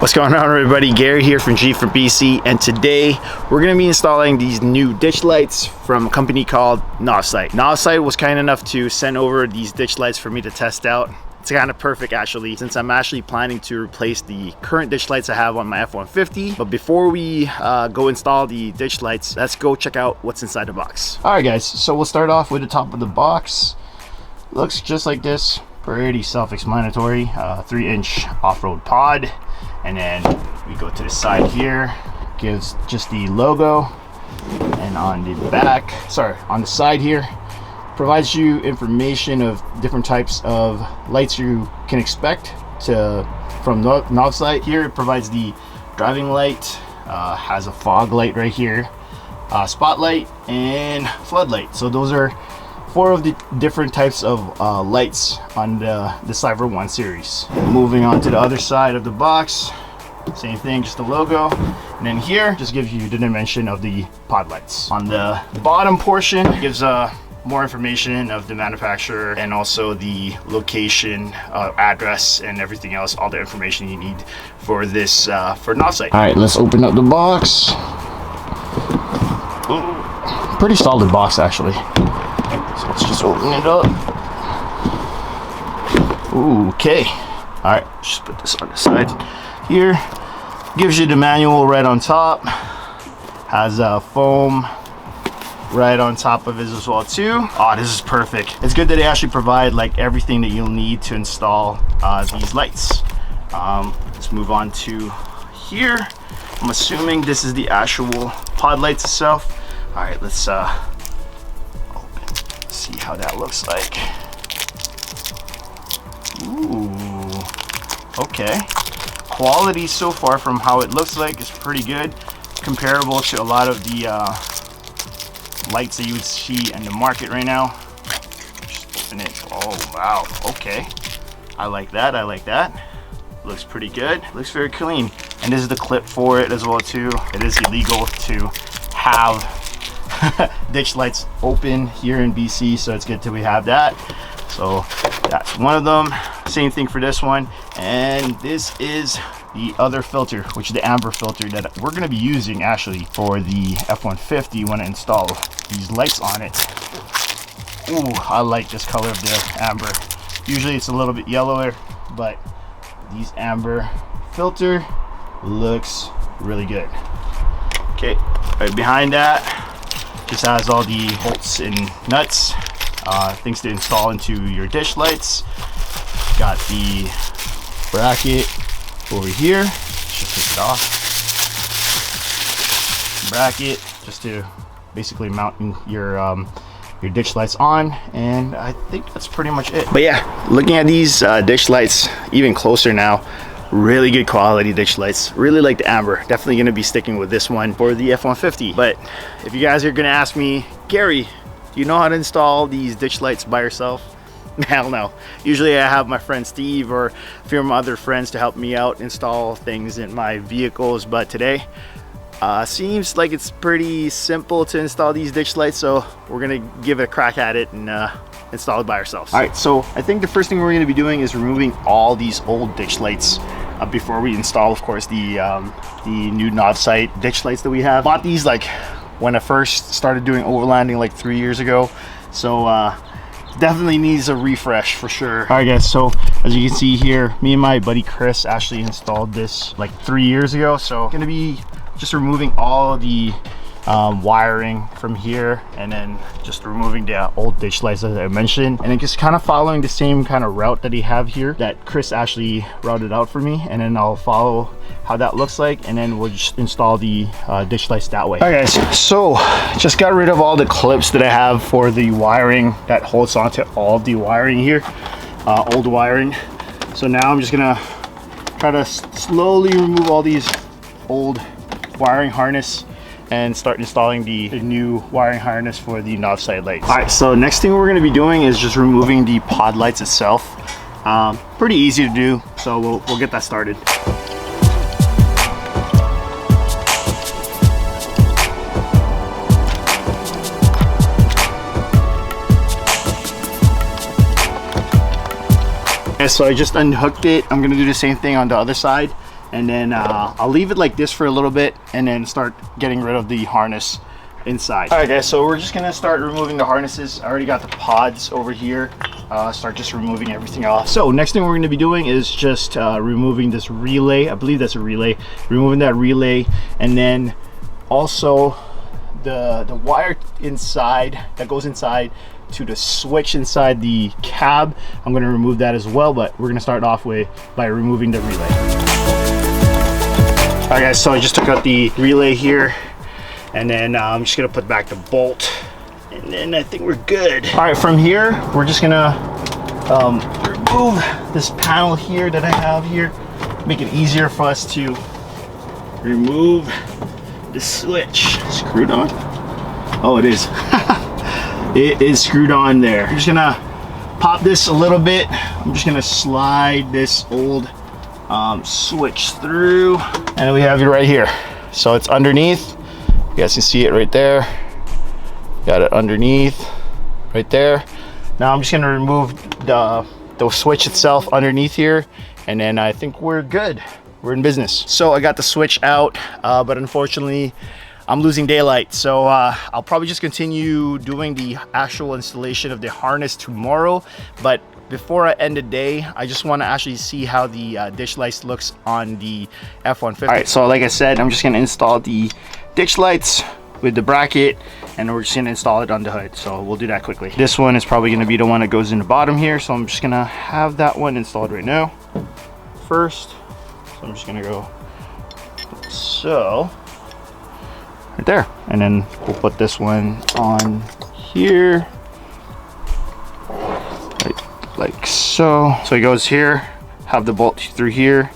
What's going on, everybody? Gary here from G for BC, and today we're going to be installing these new ditch lights from a company called Novsight. Novsight was kind enough to send over these ditch lights for me to test out. It's kind of perfect actually, since I'm actually planning to replace the current ditch lights I have on my F150. But before we go install the ditch lights, let's go check out what's inside the box. All right guys, so we'll start off with the top of the box. Looks just like this, pretty self-explanatory. 3-inch off-road pod. And then we go to the side here, gives just the logo, and on the back, on the side here, provides you information of different types of lights you can expect from Novsight. Here it provides the driving light, has a fog light right here, spotlight, and floodlight. So those are 4 of the different types of lights on the Cyber 1 series. Moving on to the other side of the box, same thing, just the logo. And then here just gives you the dimension of the pod lights. On the bottom portion, it gives more information of the manufacturer and also the location, address, and everything else, all the information you need for this, for Novsight. All right, let's open up the box. Ooh, pretty solid box actually. So let's just open it up. Ooh, okay. All right, just put this on the side here. Gives you the manual right on top. Has foam right on top of it as well too. Oh, this is perfect. It's good that they actually provide like everything that you'll need to install these lights. Let's move on to here. I'm assuming this is the actual pod lights itself. All right, let's see how that looks like. Ooh, okay. Quality so far from how it looks like is pretty good, comparable to a lot of the lights that you would see in the market right now. Just open it. Oh wow, okay. I like that, I like that. Looks pretty good, looks very clean. And this is the clip for it as well too. It is illegal to have ditch lights open here in BC, so it's good that we have that. So that's one of them. Same thing for this one. And this is the other filter, which is the amber filter that we're going to be using actually for the F150 when I install these lights on it. Ooh, I like this color of the amber. Usually it's a little bit yellower, but these amber filter looks really good. Okay, right behind that just has all the bolts and nuts, things to install into your dish lights. Got the bracket over here, just take it off. Bracket just to basically mount your ditch lights on, and I think that's pretty much it. But yeah, looking at these ditch lights even closer now, really good quality ditch lights. Really like the amber. Definitely gonna be sticking with this one for the F150. But if you guys are gonna ask me, Gary, do you know how to install these ditch lights by yourself? Hell no. Usually I have my friend Steve or a few of my other friends to help me out install things in my vehicles, but today seems like it's pretty simple to install these ditch lights, so we're gonna give it a crack at it and install it by ourselves. All right, so I think the first thing we're gonna be doing is removing all these old ditch lights before we install, of course, the new Novsight ditch lights that we have. Bought these like when I first started doing overlanding like 3 years ago, so definitely needs a refresh for sure. All right guys, so as you can see here, me and my buddy Chris actually installed this like 3 years ago, so gonna be just removing all the wiring from here, and then just removing the old ditch lights as I mentioned, and then just kind of following the same kind of route that he have here that Chris actually routed out for me, and then I'll follow how that looks like, and then we'll just install the ditch lights that way. All right guys, so just got rid of all the clips that I have for the wiring that holds on to all of the wiring here, old wiring. So now I'm just gonna try to slowly remove all these old wiring harness and start installing the new wiring harness for the Novsight lights. All right, so next thing we're gonna be doing is just removing the pod lights itself. Pretty easy to do, so we'll get that started. Okay, so I just unhooked it. I'm gonna do the same thing on the other side. and then I'll leave it like this for a little bit and then start getting rid of the harness inside. All right guys, so we're just gonna start removing the harnesses. I already got the pods over here. Start just removing everything off. So next thing we're gonna be doing is just removing this relay. I believe that's a relay. Removing that relay, and then also the wire inside that goes inside to the switch inside the cab. I'm going to remove that as well, but we're going to start off by removing the relay. All right guys, so I just took out the relay here, and then I'm just going to put back the bolt, and then I think we're good. All right, from here we're just going to remove this panel here that I have here, make it easier for us to remove the switch. Screwed on? Oh, it is. It is screwed on there. I'm just gonna pop this a little bit. I'm just gonna slide this old switch through, and we have it right here. So it's underneath. You guys can see it right there. Got it underneath right there. Now I'm just gonna remove the switch itself underneath here, and then I think we're good. We're in business. So I got the switch out, but unfortunately I'm losing daylight. So I'll probably just continue doing the actual installation of the harness tomorrow. But before I end the day, I just want to actually see how the ditch lights looks on the F150. All right, so like I said, I'm just gonna install the ditch lights with the bracket, and we're just gonna install it on the hood. So we'll do that quickly. This one is probably gonna be the one that goes in the bottom here. So I'm just gonna have that one installed right now first. So I'm just gonna go so right there, and then we'll put this one on here, right, like so. So it goes here, have the bolt through here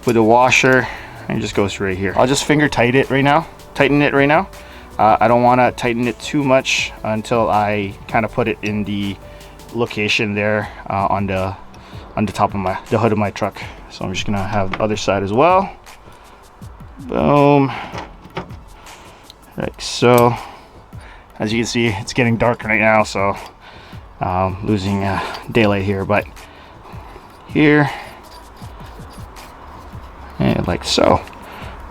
with a washer, and it just goes right here. I'll just finger tighten it right now. I don't want to tighten it too much until I kind of put it in the location there on the top of the hood of my truck. So I'm just gonna have the other side as well. Boom. Like so. As you can see, it's getting dark right now, so losing daylight here, but here, and like so.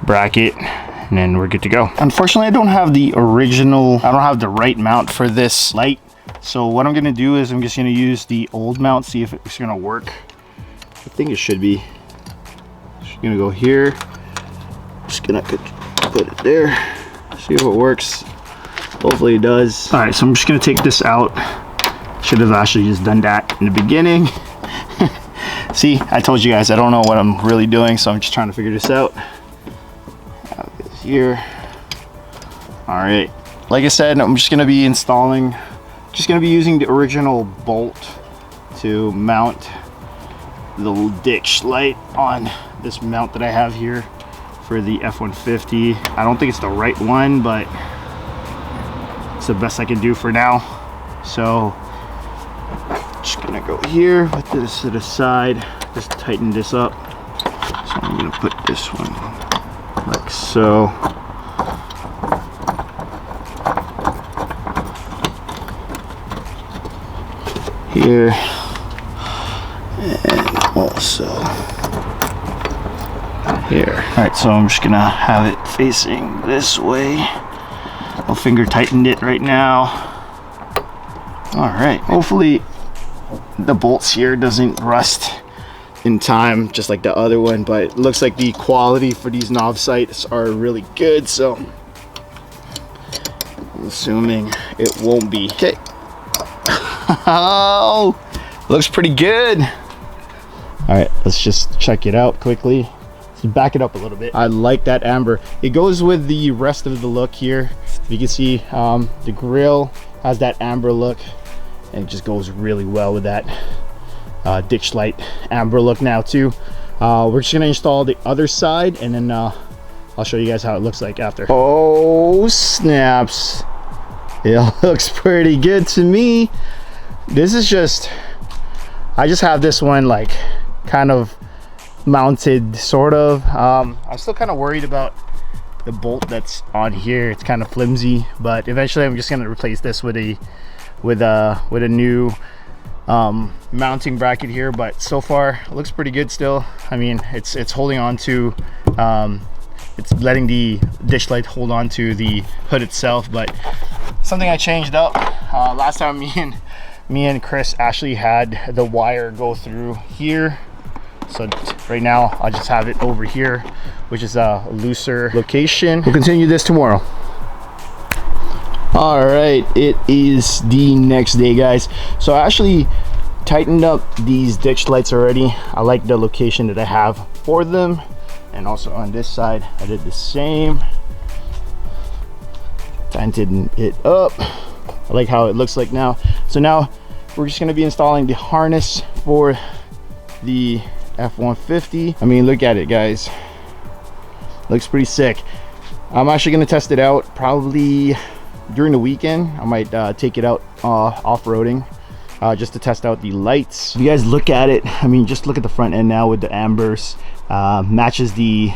Bracket, and then we're good to go. Unfortunately, I don't have the right mount for this light. So what I'm gonna do is I'm just gonna use the old mount, see if it's gonna work. I think it should be. Just gonna go here. Just gonna put it there. See if it works. Hopefully it does. All right, so I'm just gonna take this out. Should have actually just done that in the beginning. See, I told you guys I don't know what I'm really doing, so I'm just trying to figure this out. Have this here. All right. Like I said, I'm just gonna be using the original bolt to mount the little ditch light on this mount that I have here for the F150. I don't think it's the right one, but it's the best I can do for now. So just gonna go here with this to the side, just tighten this up. So I'm gonna put this one like so. Here, and also here. All right, so I'm just gonna have it facing this way. I'll finger tighten it right now. All right, hopefully the bolts here doesn't rust in time just like the other one, but it looks like the quality for these Novsights are really good, so I'm assuming it won't be. Okay. Oh, looks pretty good. All right, let's just check it out quickly. Let's back it up a little bit. I like that amber. It goes with the rest of the look here. You can see the grill has that amber look, and it just goes really well with that ditch light amber look now too. We're just gonna install the other side, and then I'll show you guys how it looks like after. Oh snaps, it looks pretty good to me. This is just, I just have this one like kind of mounted sort of. I'm still kind of worried about the bolt that's on here. It's kind of flimsy, but eventually I'm just gonna replace this with a new mounting bracket here, but so far it looks pretty good still. I mean, it's holding on to, it's letting the dish light hold on to the hood itself. But something I changed up last time, me and Chris actually had the wire go through here. So right now I'll just have it over here, which is a looser location. We'll continue this tomorrow. All right, it is the next day, guys. So I actually tightened up these ditch lights already. I like the location that I have for them. And also on this side, I did the same. Tightened it up. I like how it looks like now. So now we're just gonna be installing the harness for the F150. I mean, look at it, guys. Looks pretty sick. I'm actually gonna test it out probably during the weekend. I might take it out off-roading just to test out the lights. If you guys look at it, I mean, just look at the front end now with the ambers. Matches the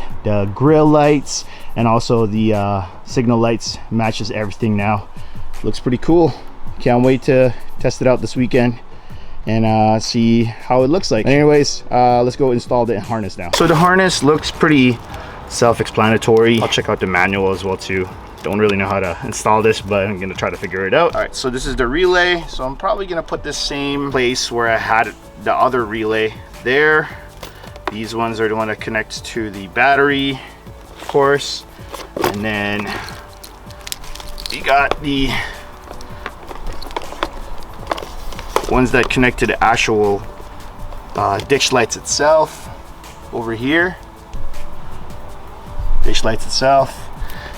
grill lights, and also the signal lights, matches everything now. Looks pretty cool. Can't wait to test it out this weekend and see how it looks like. Anyways, let's go install the harness now. So the harness looks pretty self-explanatory. I'll check out the manual as well too. Don't really know how to install this, but I'm gonna try to figure it out. All right, so this is the relay. So I'm probably gonna put this same place where I had the other relay there. These ones are the one that connects to the battery, of course. And then we got the ones that connect to the actual ditch lights itself over here. Ditch lights itself.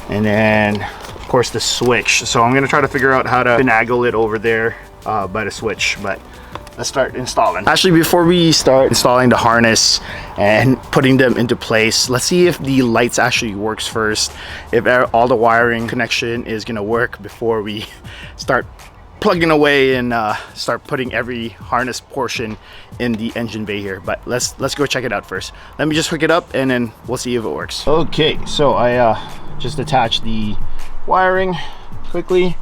And then of course the switch. So I'm gonna try to figure out how to finagle it over there by the switch, but let's start installing. Actually, before we start installing the harness and putting them into place, let's see if the lights actually works first, if all the wiring connection is gonna work before we start plugging away and start putting every harness portion in the engine bay here. But let's go check it out first. Let me just hook it up and then we'll see if it works. Okay, so I just attached the wiring quickly.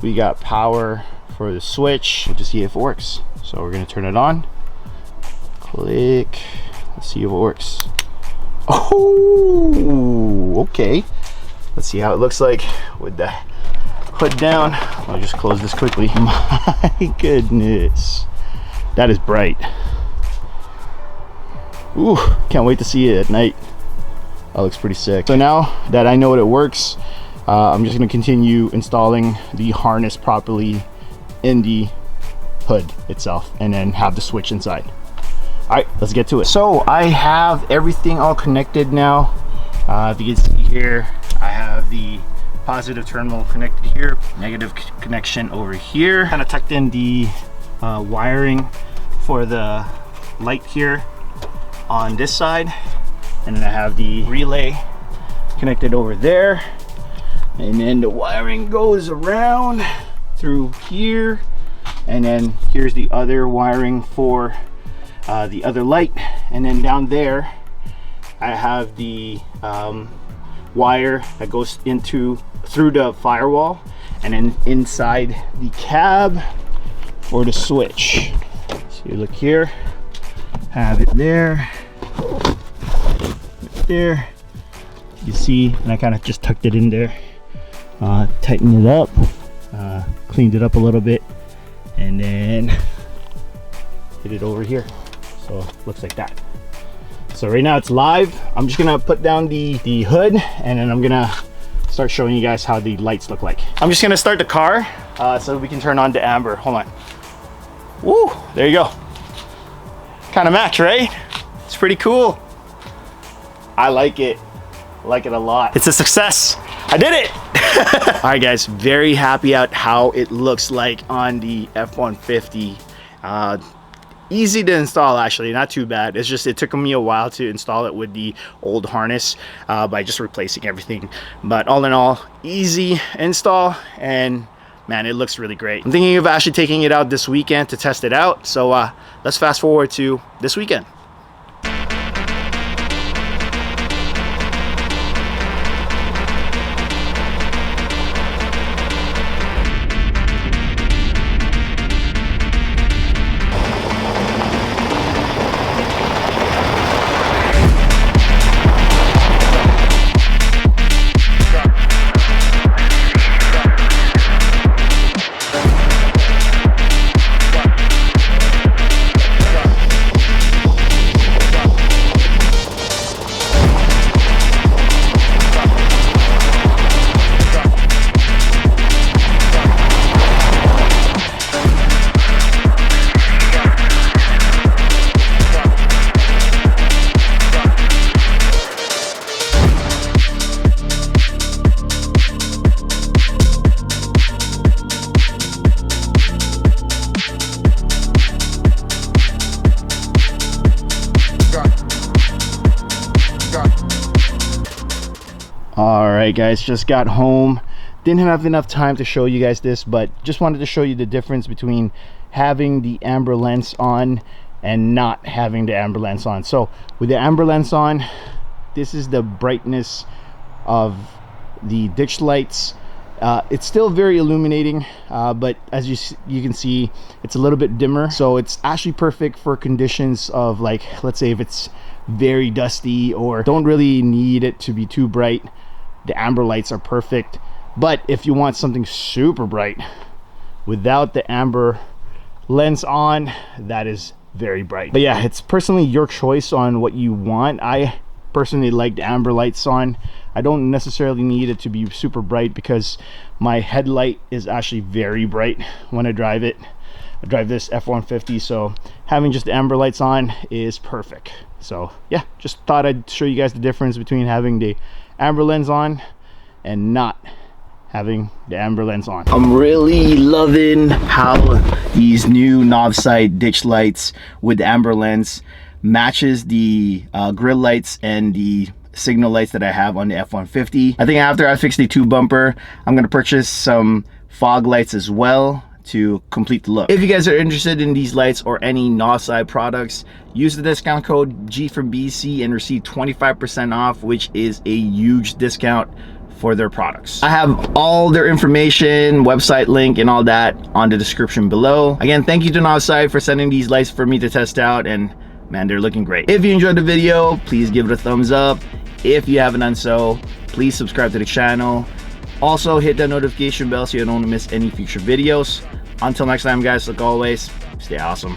We got power for the switch. We'll just see if it works. So we're gonna turn it on. Click. Let's see if it works. Oh, okay. Let's see how it looks like with the hood down. I'll just close this quickly. My goodness, that is bright. Ooh, can't wait to see it at night. That looks pretty sick. So now that I know it works, I'm just gonna continue installing the harness properly in the hood itself and then have the switch inside. All right, let's get to it. So I have everything all connected now. If you can see here, I have the positive terminal connected here, negative connection over here. Kind of tucked in the wiring for the light here on this side, and then I have the relay connected over there, and then the wiring goes around through here, and then here's the other wiring for the other light, and then down there I have the wire that goes through the firewall, and then inside the cab for the switch. So you look here, have it there, right there. You see, and I kind of just tucked it in there, tightened it up, cleaned it up a little bit, and then hit it over here. So it looks like that. So right now it's live. I'm just gonna put down the hood, and then I'm gonna start showing you guys how the lights look like. I'm just gonna start the car so we can turn on the amber. Hold on. Woo, there you go. Kind of match, right? It's pretty cool. I like it. I like it a lot. It's a success. I did it. All right, guys, very happy at how it looks like on the F150. Easy to install, actually, not too bad. It's just, it took me a while to install it with the old harness by just replacing everything. But all in all, easy install, and man, it looks really great. I'm thinking of actually taking it out this weekend to test it out. So let's fast forward to this weekend. All right, guys, just got home. Didn't have enough time to show you guys this, but just wanted to show you the difference between having the amber lens on and not having the amber lens on. So with the amber lens on, this is the brightness of the ditch lights. It's still very illuminating, but as you can see, it's a little bit dimmer. So it's actually perfect for conditions of, like, let's say if it's very dusty or don't really need it to be too bright, the amber lights are perfect. But if you want something super bright without the amber lens on, that is very bright. But yeah, it's personally your choice on what you want. I personally like the amber lights on. I don't necessarily need it to be super bright because my headlight is actually very bright when I drive it. I drive this F150, so having just the amber lights on is perfect. So yeah, just thought I'd show you guys the difference between having the amber lens on and not having the amber lens on. I'm really loving how these new Novsight ditch lights with the amber lens matches the grill lights and the signal lights that I have on the F150. I think after I fix the tube bumper, I'm gonna purchase some fog lights as well to complete the look. If you guys are interested in these lights or any Novsight products, use the discount code G from BC and receive 25% off, which is a huge discount for their products. I have all their information, website link, and all that on the description below. Again, thank you to Novsight for sending these lights for me to test out, and man, they're looking great. If you enjoyed the video, please give it a thumbs up. If you haven't done so, please subscribe to the channel. Also, hit that notification bell so you don't miss any future videos. Until next time, guys, like always, stay awesome.